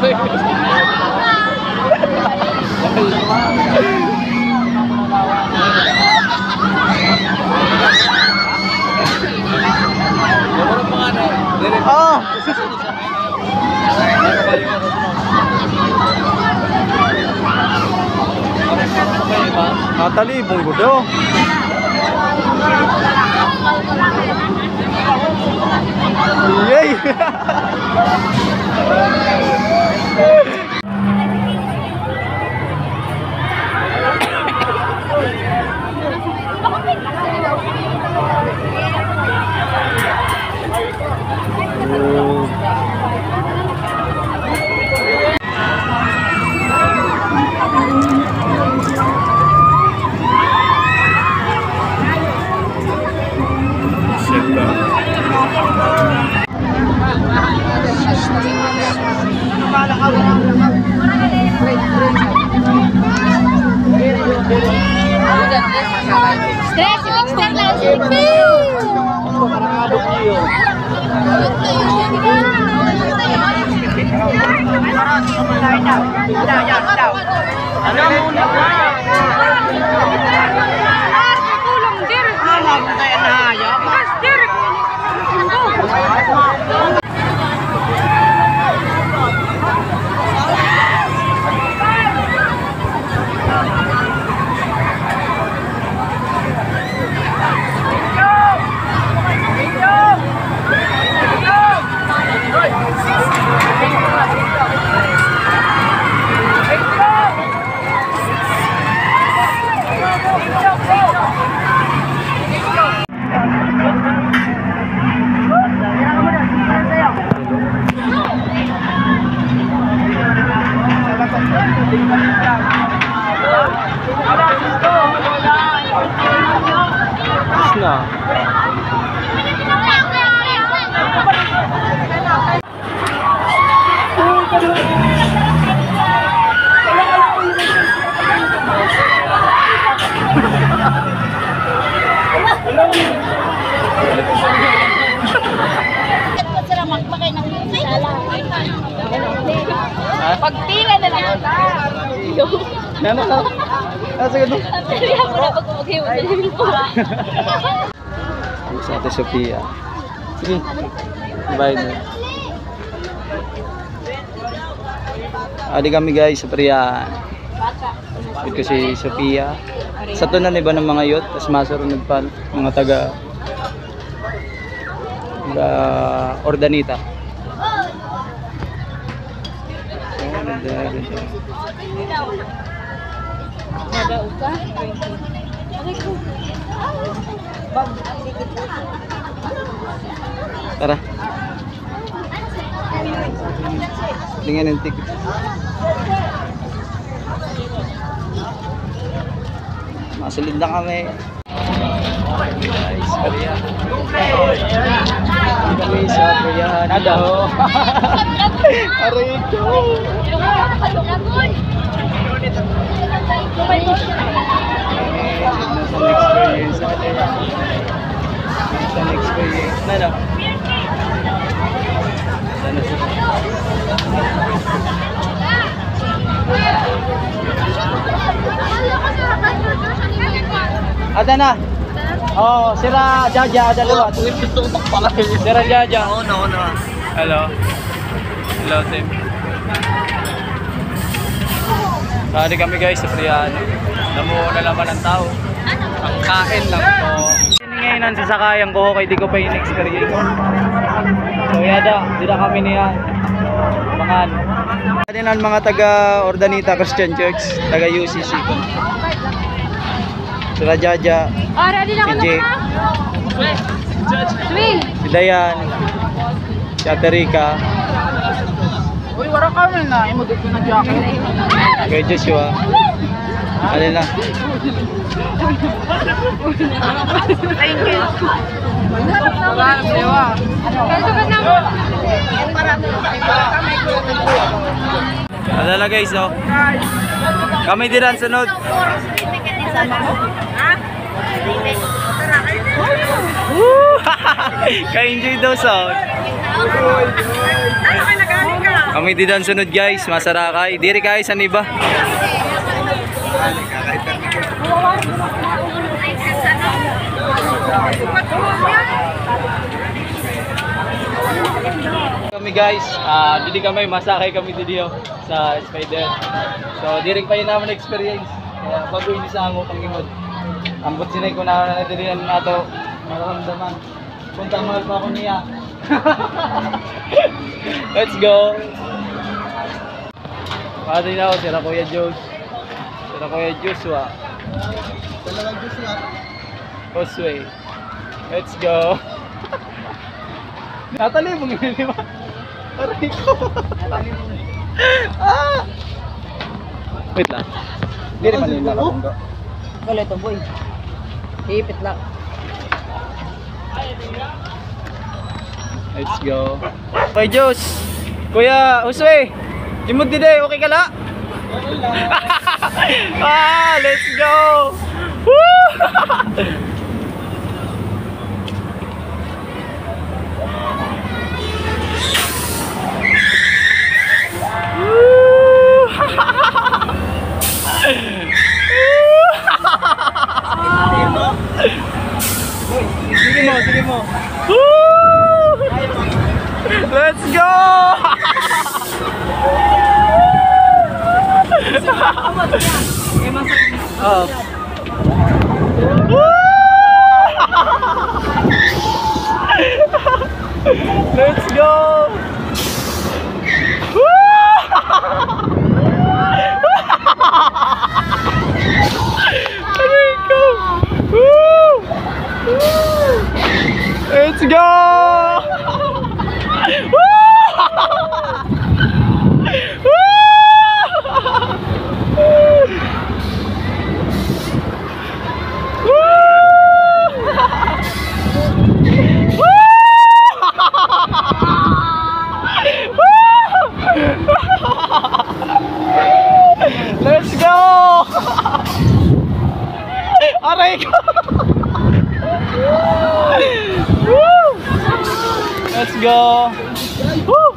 Oh. Natalibong ko daw. Yay! Stress external pagpila na lang sa Ate Sophia. Sige. Bye na. Adi kami guys sa Priyan. Ito si Sophia. Sa tunan iba ng mga yot, tas masurunod pa mga taga Ordanita. Tara. Tingnan yung ticket. Masulid na kami. Guys, Priyan. Kami sa Priyan. Ada ho. Arito. Sa next experience na lang. Ada na. Oh, sira Jaja ada lewat. Sira Jaja. Oh, no. Hello. Hello, Tim. Kali kami guys sa Priyan. Namuo na naman ang tao. Ang kain lang to. Ngayon ang sasakayan ko kay di ko pa in-experience. So yada, dito kami niya. Mangan. Din ang mga taga Ordanita Christian Church, taga UCC. Sila Jaja. Si si Dayan. Si Aterica. Uy, wala kami na. Imudot ko na jacket. Kay Joshua. Alin na. Thank you. Alala guys, oh. Kami diran sunod. Ka-enjoy daw sound. Ano ka nagaling ka? Kami di dan sunod guys, Masarakay. Diri kay san iba. Kami guys, dili kami masakay kami dito sa Spider. So diri pa yun naman experience. Kaya bago ini sa amo pangimod. Ambot sinay ko na dirian nato mararamdaman. Punta mahal pa ako niya. Let's go. Pati na ako, sila Kuya Josh. Sila Kuya Joshua. Dalawang Joshua. Josue. Let's go. Natali mo ngayon, di ba? Aray ko. Ah! Wait lang. Hindi rin manila ka mundo. Wala ito, boy. Ipit lang. Let's go. Kuya Josh. Kuya Josue. Jimod di day, okay ka la? Ah, let's go. Woo! Sige mo. Woo! Let's go! Oh. Let's go! Let's go! Let's go! Aray ko! Woo! Let's go! Woo!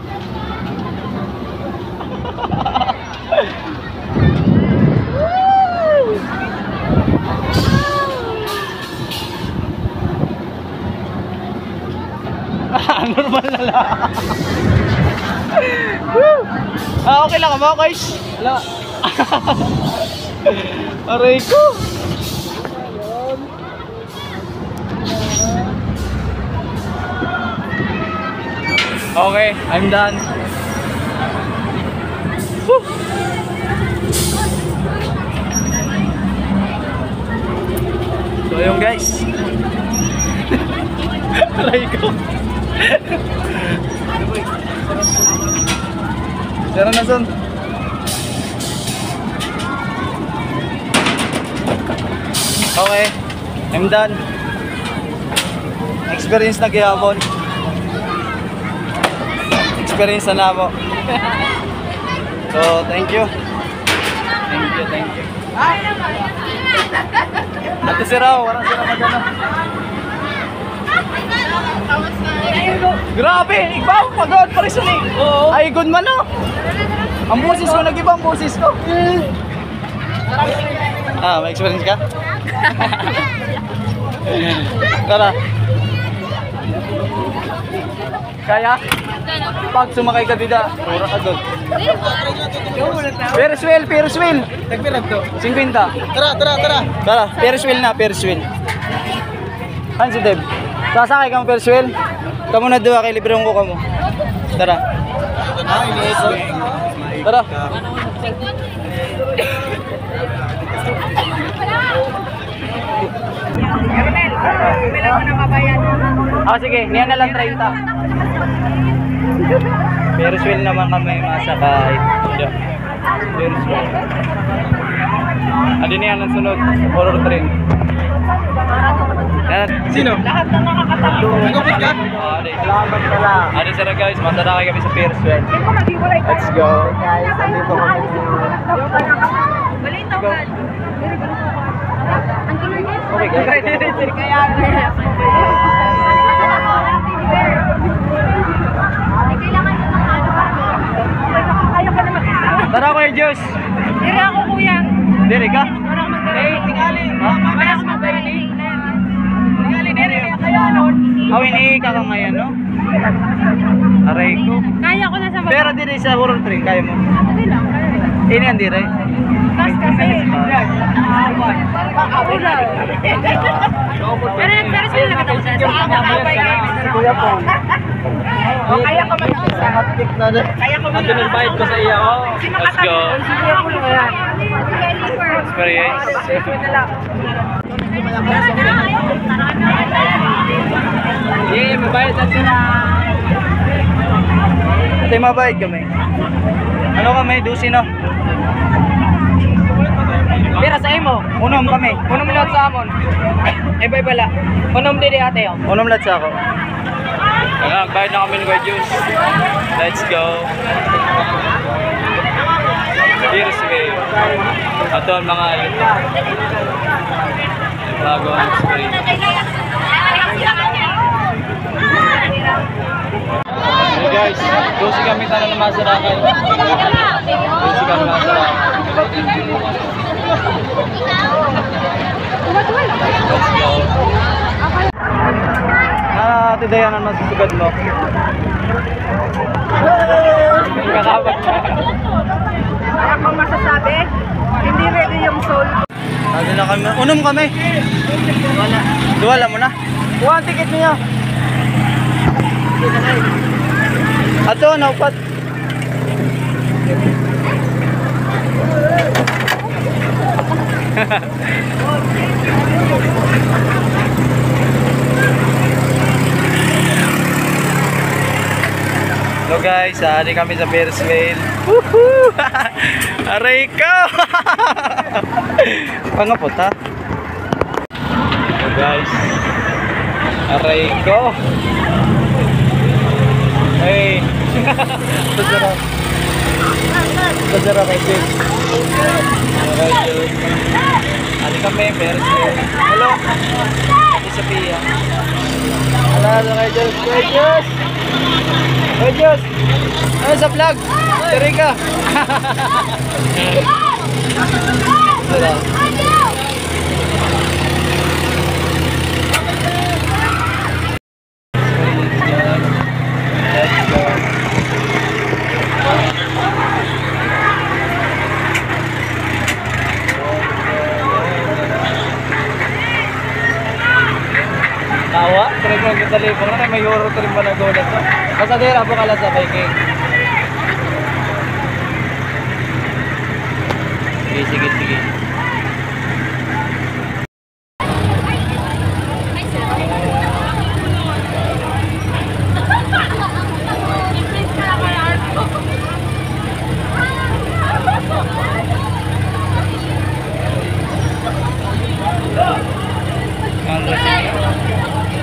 Normal na lang. Woo! Okay lang mo guys. Wala. Aray ko. Okay, I'm done. Woo! So yung guys. Aray ko. Tara na son. Okay, I'm done. Experience na gihapon. Experience na mo. So, thank you. Thank you. Ate Siraw, warang sila magana. Grabe, ikaw, pagod pa rin sila. Ay, good man no. Ang boses ko, nag-iba ang boses ko. Ah, may experience ka? Tara. Kaya? Pag sumakay ka dida, mura ka doon. Ferris wheel. Nagpirag to. 50. Tara, Ferris wheel na, Ferris wheel. Ano si Deb? Sasakay ka mo Ferris wheel? Kamu na doon, kay libreng ko kamo. Tara. Tara. Bilang mo na mabayan. Sige, niyan na lang 30. Ferris wheel naman kami masakay. Ferris wheel. Adi niyan ang sunod, horror train. Sino? Lahat na nakakatalo. Nagupit ka? Salamat pala. Adi sila guys, masarakay kami sa Ferris wheel. Let's go. Guys, andito kami. Balito ka. Okay guys. Kaya kailangan nyo ng ano. Tara ko Diyos. Diri ako kuya. Diri ka? Wala akong magdari. Tingali. Ha? Wala akong magdari. Tingali, dere. Kaya nun. Awin ka ngayon, no? Aray ko. Kaya ko na sa baba. Pero diri sa World Train, kaya mo? Hindi lang. Ini ang diri. Kas kasi. Ural. Pero nagsaris mo lang katapos sa abay kayo. Kuya po. O kaya ko mag-isa. Hotcake na rin. Kaya ko Ito nang bayad ko sa iya, oh. Let's go. Sige ko lang yan. Experience. Yeah, mabayad na sila. Ito yung mabayad kami. Ano kami? Dusi, no? Pira sa imo. Unom kami. Unom lahat sa amon. Iba bala. Unom diri ate yo. Unom lahat sa ako. Kaya, bayad na kami ng Kuya Juice. Let's go. Here's way. Ito ang mga bago ang spray. Hey guys, dosi kami tanong ng Masarakay. Dosi kami Masarakay. Let's go. Ate Dayanan, masusugad mo. Kakabag na. Ako masasabi, hindi ready yung soul. Lagi na kami. Unom kami. Wala. Duwala mo na. Kuha ang ticket niya. Ato, naupat. Hello guys, ari kami sa Bearsville. Woohoo! Aray ko! Pangapot ha? Hello guys. Aray ko! Hey! Tazara! Tazara kay Jess. Aray Jess. Ari kami, Bearsville. Hello! Ate Sophia. Hello kay Jess. Kay Jess! Oh Diyos! Ano sa vlog? Tari ka! Wala. Let's go. Tawa? Try ko yung talipong na may euro trim pa na golat to. Basta dira po kala sa biking. Sige.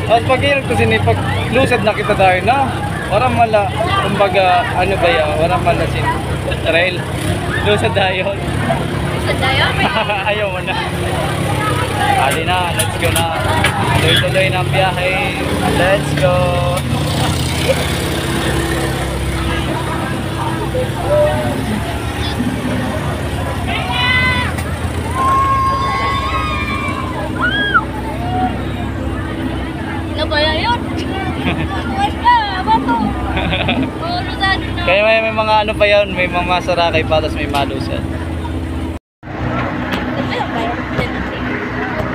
Tapos pag-hirap ko sinipag, lusad na kita tayo na. Warang mala, kumbaga, ano ba yan? Warang mala sin trail. Lusad tayo. Lusad tayo? Ayaw mo na. Ali na, let's go na. Tuloy-tuloy na ang biyahe. Let's go. Ano ba yun? Bato. Kaya may mga ano pa yan, may mga Masarakay pa, tapos may malusan.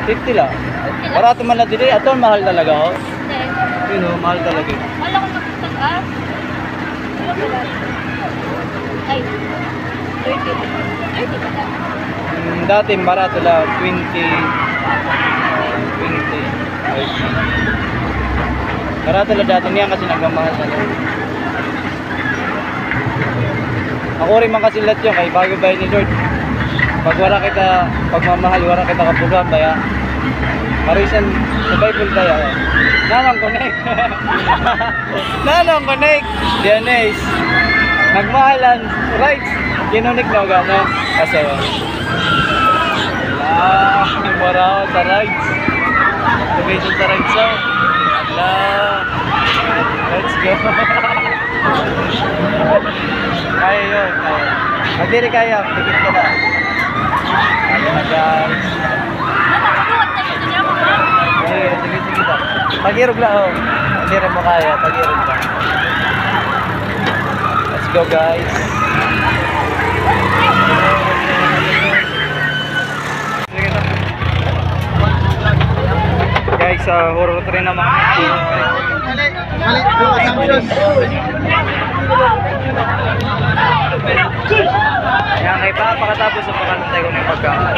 50 lang. Barato man na din eh. Ito mahal talaga oh. Yun oh, mahal talaga. Wala ko magpapag ah. Ay. 30 ba? Dati barato lang 20. 20. Barato lang dati niya kasi nagmamahal na lang. Ako rin man kasi lahat yun kay bago bahay ni Lord. Pag wala kita pagmamahal, wala kita kapugan kaya parisan sa Bible kaya nanang connect. Nanang connect. Dianes. Nagmahalan rights. Kinunik na gano. Kasi maraw sa rights. Division sa rights so. Let's go. Kaya yun. Magdiri kaya, tikit ka na. Ayan na guys. Sige ta. Tagirog lang oh. Magdiri mo kaya, tagirog lang. Let's go guys. Guys, horror 3 naman. Mali yung assumption. Ayan, kay pa, pakatapos sa pakatantay ko ng pagkakas.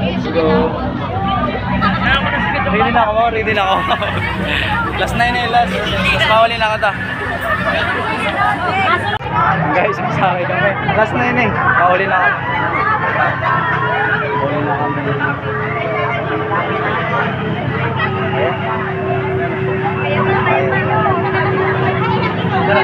Let's go. Ready na ako. Last 9 eh, last. Last mawali na kita. Guys, masakay kami. Last 9 eh. Mawali na kami. Mawali na kami. Tara,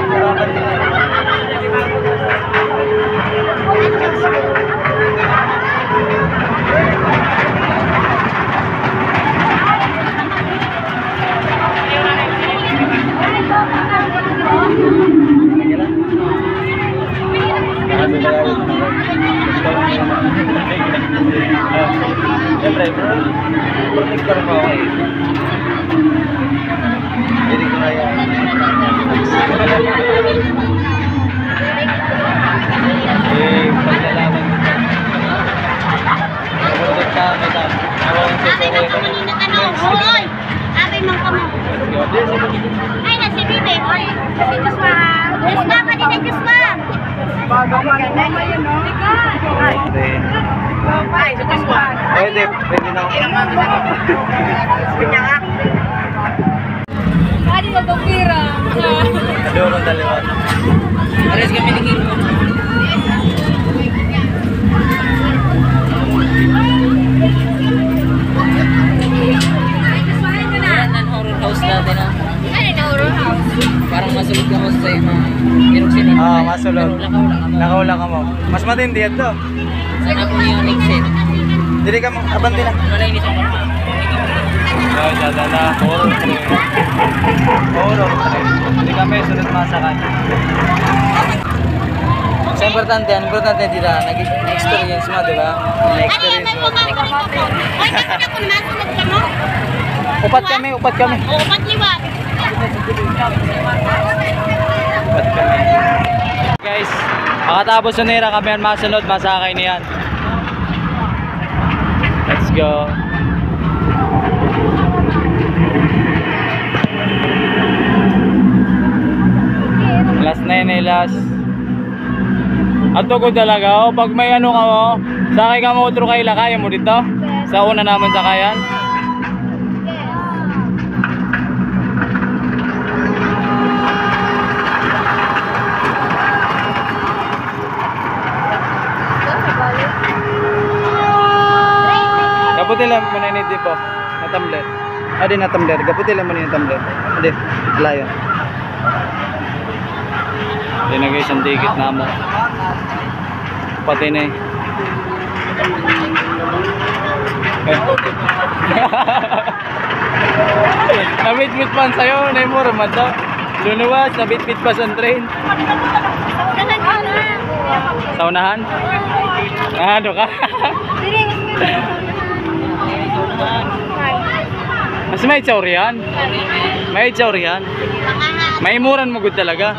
siyempre, protector mo ako eh. Hindi ko na yan. Paglalaman. Protect ka, may tama. Abay man kamo ni natanong. Hoy! Abay man kamo. Ay, na si Bibi. Oy, si Kusma. Kusma ka din ay Kusma. Maganda mo yun, no? Ay, si Kusma. Pwede na ako. Kanya ka. Ano ba bang pira? Adorong dalawa. Pares kami ni King. Horror house natin ah. Ano na horror house? Parang masulog ka mo sa mga Iroksin. Masulog. Lakaw lang mo. Mas matindi ito. Sana po yung exit. Dili ka mo, abanti na. Malainis ako. Guys, na horror 3. Horror 3. Hindi kami sunod masakan. Sa importante dito, nag-experience mo, di ba? Ano yan? Na-experience May mo. pumapit ako. Oy, kasi na kung nasunod ka mo. Upat kami. Oo, patliwat. Upat kami. Guys, makatapos sunira kami ang masunod, masakay niyan. Let's go. Last na yun eh, last. Ato ko talaga, oh, pag may ano ka mo, sakay ka mo otro kaila, kaya mo dito? Sa una naman sakayan? Gaputin lang mo na ini po, na tumbler. Adi na tumbler, gaputin lang mo na yung tumbler. Adi, layo. Adi na guys, ang ticket na mo. Pati na eh. Nabit-bit pa sa'yo, na yung mura man to. Lunuwas, nabit-bit pa sa train. Sa unahan? Ano ka? Mas may tsaurihan. May tsaurihan. May muran mo good talaga.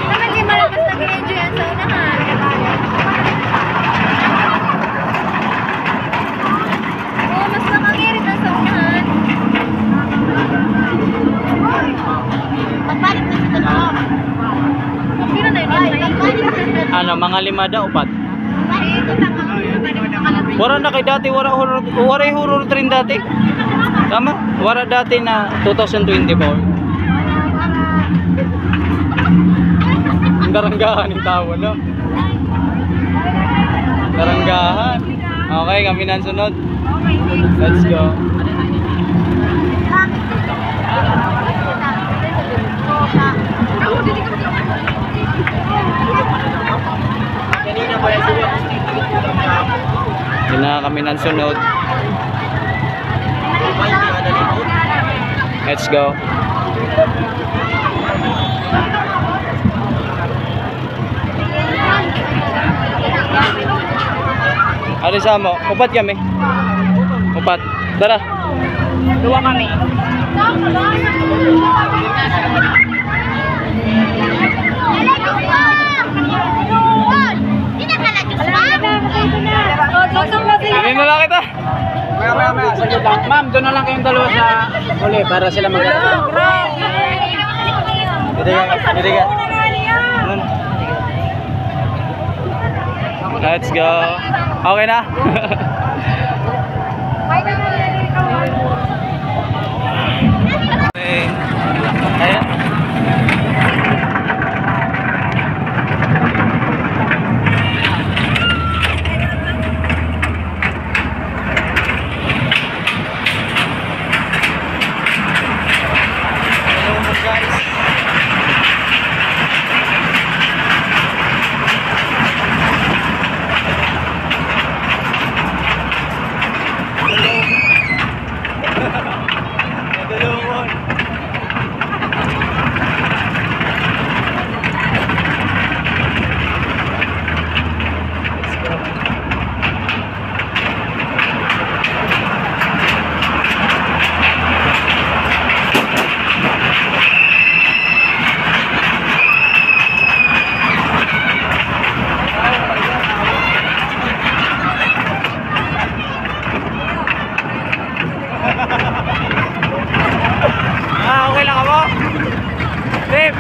Naman di malabas nag-enjoy yan sa unahan. Oo, mas nakagirit ang sa unahan. Pagbalik na sa loob. Pero na yun, Ano, mga 5 daw, 4. ito tama. Wala na kay dati, wala horror train dati. Tama? Wala dati na 2024. Ang daranggahan ng tao, no? Okay, kami na ang sunod. Let's go. Yun na kami ng sunod. Let's go. Ano sa mo? Upat kami. Upat. Tara. Dua kami. Hindi na lang kita. Maya, saglit lang. Ma'am, doon na lang kayong dalawa sa huli para sila mag-alala. Hindi ka. Let's go. Okay na? Okay. Ayan. Okay lang ako? Dave!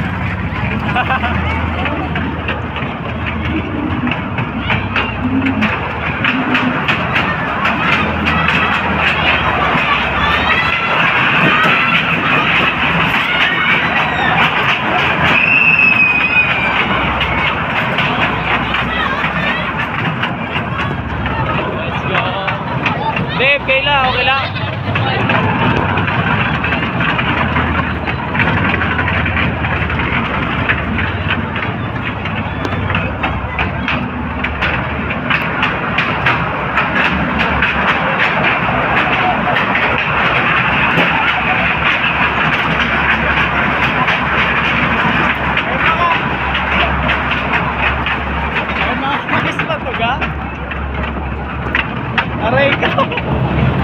Let's go! Dave, Kayla, okay lang? Aray ka.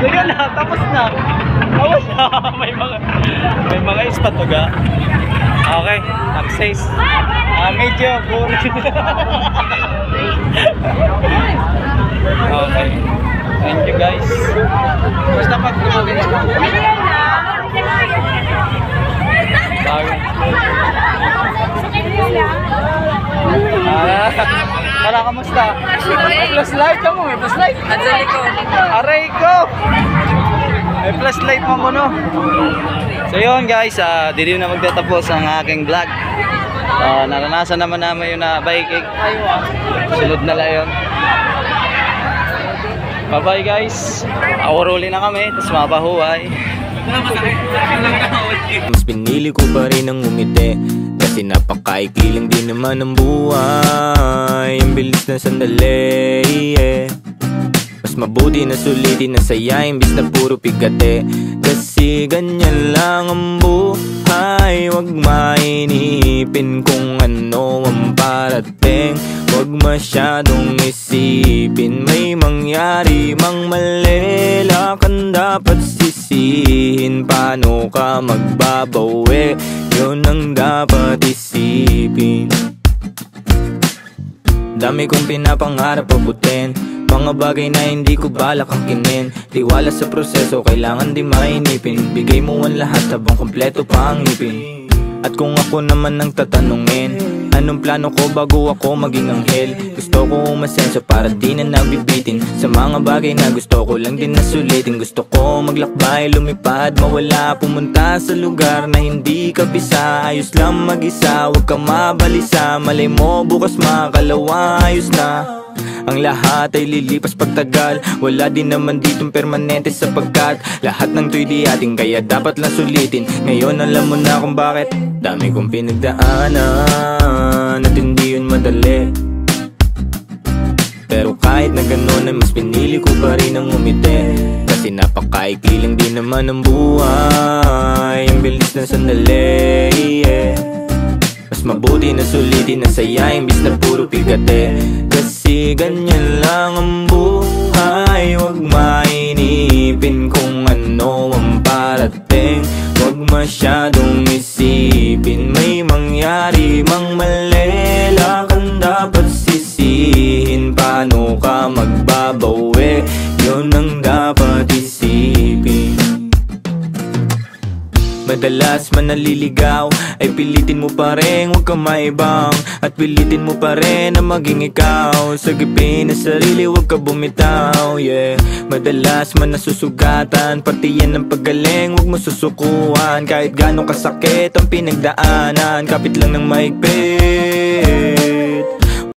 Ganyan na, tapos na. Tapos na. may mga ispatuga. Okay, access. Medyo boring. Okay. Thank you guys. Basta pag gumagin ako. Para kamusta? Plus light ka mo, may plus light. Anjali ko. Aray ko! May plus light mo mo, no? So yun guys, dito na magtatapos ang aking vlog. Naranasan naman namin yung biking. Sunod na lang yun. Bye bye guys. Auruli na kami, tapos mabahuay. Mas pinili ko pa rin ang umiti, kasi napakaikli lang din naman ang buhay. Ang bilis na sandali, yeah. Mas mabuti na sulitin na saya imbis na puro pigate, kasi ganyan lang ang buhay. Huwag mainipin kung ano ang parating, huwag masyadong isipin may mangyari mang mali. Lakan dapat sisihin, paano ka magbabawi, yun ang dapat isipin. Dami kong pinapangarap abutin, mga bagay na hindi ko balak angkinin. Tiwala sa proseso, kailangan di mainipin. Bigay mo ang lahat habang kompleto pa ang ngipin. At kung ako naman ang tatanungin, anong plano ko bago ako maging anghel? Gusto ko umasenso para di na nabibitin sa mga bagay na gusto ko lang din na sulitin. Gusto ko maglakbay, lumipad, mawala, pumunta sa lugar na hindi ka bisa. Ayos lang mag-isa, huwag kang mabalisa. Malay mo bukas makalawa, ayos na Ang lahat ay lilipas pagtagal. Wala din naman ditong permanente sapagkat lahat ng to'y di ating, kaya dapat lang sulitin. Ngayon alam mo na kung bakit dami kong pinagdaanan at hindi yun madali. Pero kahit na ganun ay mas pinili ko pa rin ang umiti. Kasi napakaikli lang din naman ang buhay. Ang bilis ng sandali, yeah. Mas mabuti na sulitin na saya imbis na puro pigate. Kasi ganyan lang ang buhay. Huwag mainipin kung ano ang parating. Huwag masyadong isipin may mangyari mang mali. Lakang dapat sisihin, paano ka magbabawi, yun ang dapat isipin. Madalas man naliligaw ay pilitin mo pa rin huwag kang maibang. At pilitin mo pa rin na maging ikaw. Sagipin na sarili huwag ka bumitaw, yeah. Madalas man nasusugatan, pati yan ang paggaling huwag mo susukuhan. Kahit gano'ng kasakit ang pinagdaanan, kapit lang ng maigpit.